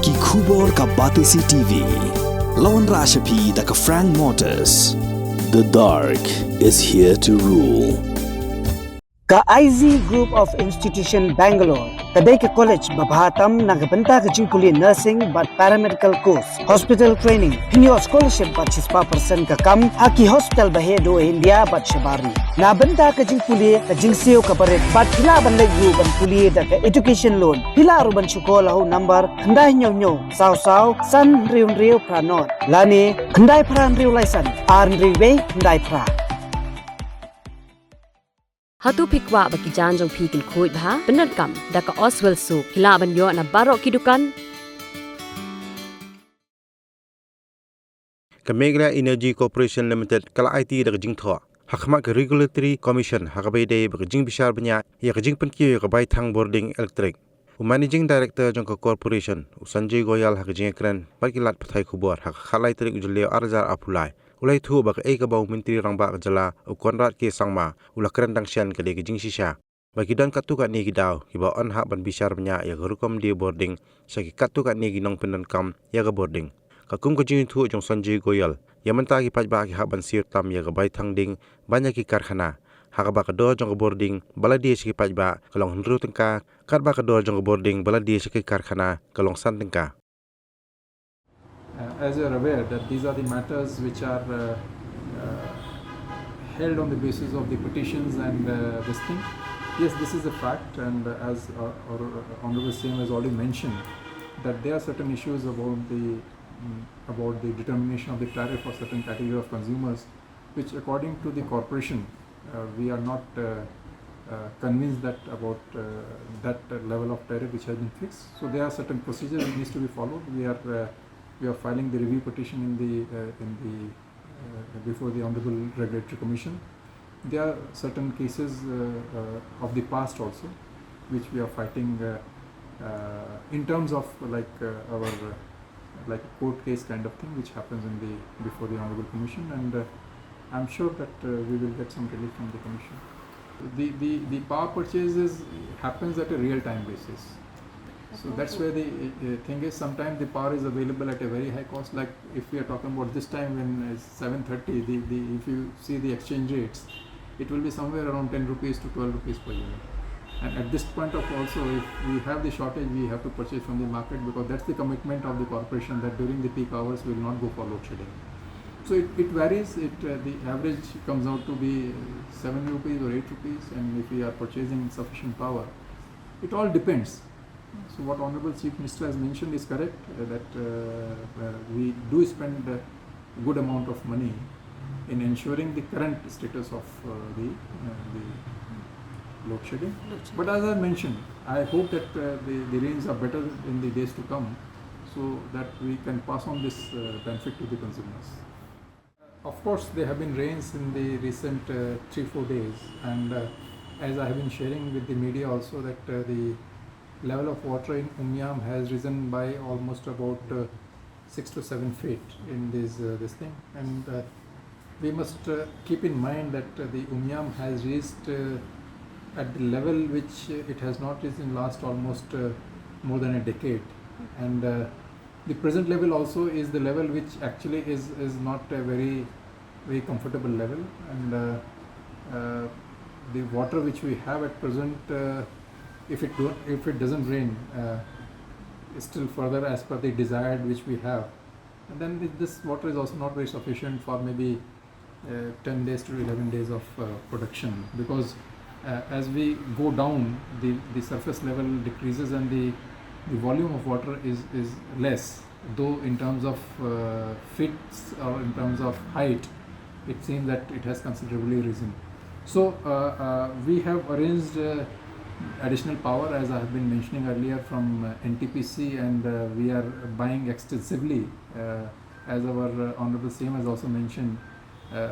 Ki Khubor ka Batisi TV. Lawan Rashapi da ka Frank Motors. The dark is here to rule. Ka IZ Group of Institution Bangalore, kadai ke college babhatam nagabanta ka jingkuli nursing but paramedical course, hospital training, pinyo scholarship but 6% ka kam, haki hospital bahedo India but shabari. Nabanta ka jingkuli ka jingsiyo ka parit but pila ban legu ban kuli da ka education loan, pila ro ban syukola ho number, kandai nyo saw san riu pranot, lani kandai pran riu laisan, arn riwe kandai pra. Hatu pikwa bagi janjong pikin kuit bha benar kam daka Oswell su hila banyo na barok kidukan Meecl Energy Corporation Limited kala IT daga jing Thoh hakma ke Regulatory Commission hakabai day bagi jing Bishar Bniah ya jing penkiyo ya bai Thang boarding Ilektrik Managing Director jong corporation Sanjay Goyal hak jing kren bagi lat pathai khubor hak khalai trik ujuleo arzar apulai ulai thu bak ei ka bau menteri rang ba jala u konrat ke sangma ula kren dang sian ke de jing shisha bagi dan katu ka ni gidaw ki ba on ha ban Bishar Bniah ya rukom di boarding saki katu ka ni ginong penan kam ya ga boarding ka kum ko jing thu jong Sanjay Goyal ya menta ki paj ba ki ha ban sir tam ya ga bai thang ding banyak ki karkhana ha ka ba ka do jong boarding baladi siki paj ba kalong hnru tengka kar ba ka do jong boarding baladi siki karkhana kalong san tengka. As you are aware that these are the matters which are held on the basis of the petitions and this thing. Yes, this is a fact, and as our Honourable CM has already mentioned, that there are certain issues about the determination of the tariff for certain category of consumers, which according to the corporation, we are not convinced that about that level of tariff which has been fixed. So there are certain procedures which needs to be followed. We are filing the review petition before the Honorable Regulatory Commission. There are certain cases of the past also, which we are fighting in terms of our court case kind of thing, which happens before the Honorable Commission, and I'm sure that we will get some relief from the Commission. The power purchases happens at a real time basis. So that's where the thing is. Sometimes the power is available at a very high cost. Like if we are talking about this time when it's 7:30, if you see the exchange rates, it will be somewhere around 10 rupees to 12 rupees per unit. And at this point of also, if we have the shortage, we have to purchase from the market, because that's the commitment of the corporation that during the peak hours we will not go for load shedding. So it varies. The average comes out to be 7 rupees or 8 rupees, and if we are purchasing sufficient power, it all depends. So what Honorable Chief Minister has mentioned is correct, that we do spend a good amount of money in ensuring the current status of the load shedding. But as I mentioned, I hope that the rains are better in the days to come, so that we can pass on this benefit to the consumers. Of course, there have been rains in the recent 3-4 days, and as I have been sharing with the media also, that the level of water in Umiam has risen by almost about 6 to 7 feet in this thing, and we must keep in mind that the Umiam has reached at the level which it has not reached in last almost more than a decade, and the present level also is the level which actually is not a very comfortable level, and the water which we have at present, if it doesn't rain still further as per the desired which we have, and then this water is also not very sufficient for maybe 10 days to 11 days of production, because as we go down, the surface level decreases and the volume of water is less, though in terms of feet or in terms of height it seems that it has considerably risen. So we have arranged additional power, as I have been mentioning earlier, from NTPC, and we are buying extensively, as our Honorable CM has also mentioned,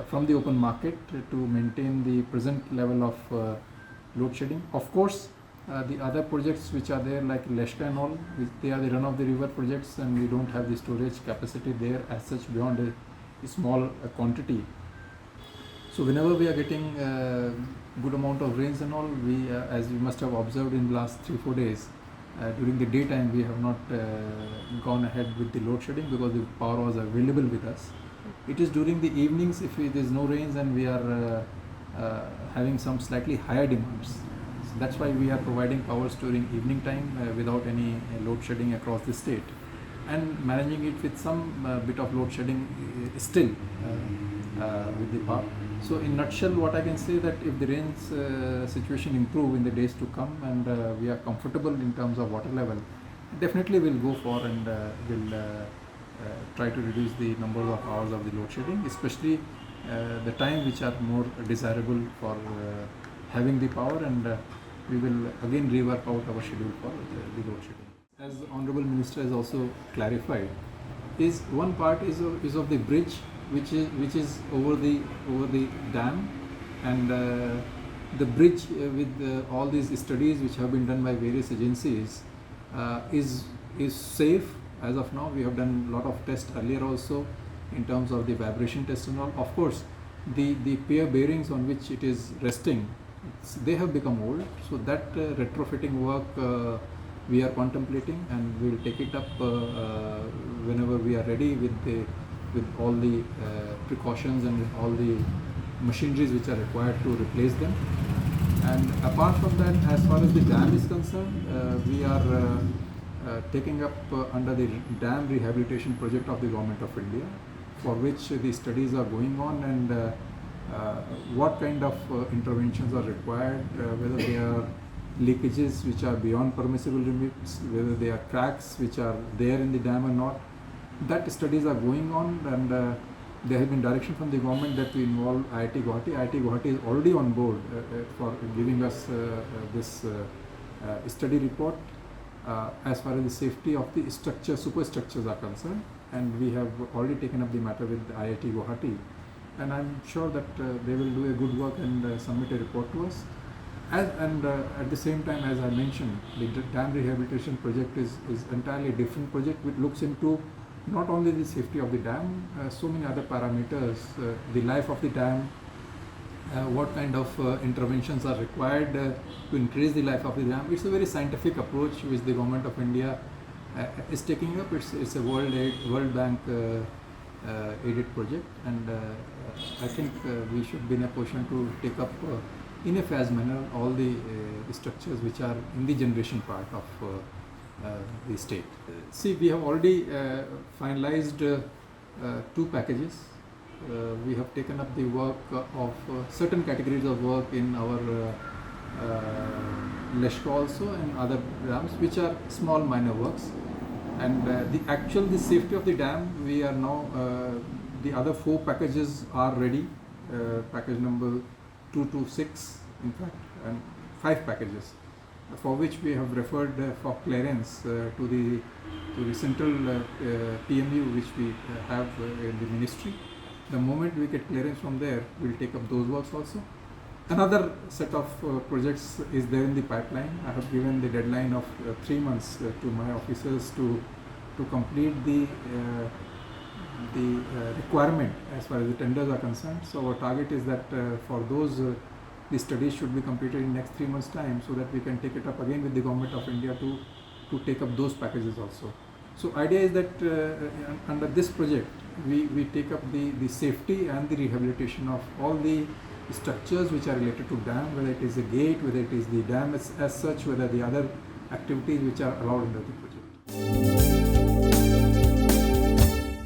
from the open market to maintain the present level of load shedding. Of course, the other projects which are there, like Leshka and all, they are the run of the river projects, and we don't have the storage capacity there as such beyond a small quantity. So whenever we are getting good amount of rains and all, we as you must have observed in the last 3-4 days, During the daytime, we have not gone ahead with the load shedding because the power was available with us. It is during the evenings, if there is no rains, and we are having some slightly higher demands. So that's why we are providing powers during evening time without any load shedding across the state, and managing it with some bit of load shedding still with the power. So in nutshell, what I can say that if the rains situation improve in the days to come, and we are comfortable in terms of water level, definitely we'll go for and will try to reduce the number of hours of the load shedding, especially the time which are more desirable for having the power, and we will again rework out our schedule for the load shedding. As the Honorable Minister has also clarified, is one part is of the bridge which is over the dam, and the bridge with all these studies which have been done by various agencies is safe as of now. We have done a lot of tests earlier also in terms of the vibration test and all. Of course, the pier bearings on which it is resting, they have become old, so that retrofitting work we are contemplating, and we will take it up whenever we are ready with all the precautions and with all the machineries which are required to replace them. And apart from that, as far as the dam is concerned, we are taking up under the dam rehabilitation project of the Government of India, for which the studies are going on, and what kind of interventions are required, whether they are leakages which are beyond permissible limits, whether they are cracks which are there in the dam or not. That studies are going on, and there has been direction from the government that we involve IIT Guwahati. IIT Guwahati is already on board for giving us this study report as far as the safety of the superstructures are concerned, and we have already taken up the matter with IIT Guwahati, and I'm sure that they will do a good work and submit a report to us. At the same time, as I mentioned, the dam rehabilitation project is entirely a different project which looks into not only the safety of the dam, so many other parameters, the life of the dam, what kind of interventions are required to increase the life of the dam. It's a very scientific approach which the Government of India is taking up. It's a World Bank aided project, and I think we should be in a position to take up in a phased manner all the structures which are in the generation part of the state. See, we have already finalized 2 packages. We have taken up the work of certain categories of work in our Leshko also, and other dams which are small minor works. And the safety of the dam, we are now, the other 4 packages are ready, package number 2 to 6 in fact, and 5 packages, for which we have referred for clearance to the central PMU which we have in the ministry. The moment we get clearance from there, we will take up those works also. Another set of projects is there in the pipeline. I have given the deadline of 3 months to my officers to complete the requirement as far as the tenders are concerned. So our target is that for those the studies should be completed in next 3 months time, so that we can take it up again with the Government of India to take up those packages also. So idea is that under this project we take up the safety and the rehabilitation of all the structures which are related to dam, whether it is a gate, whether it is the dam as such, whether the other activities which are allowed under the project.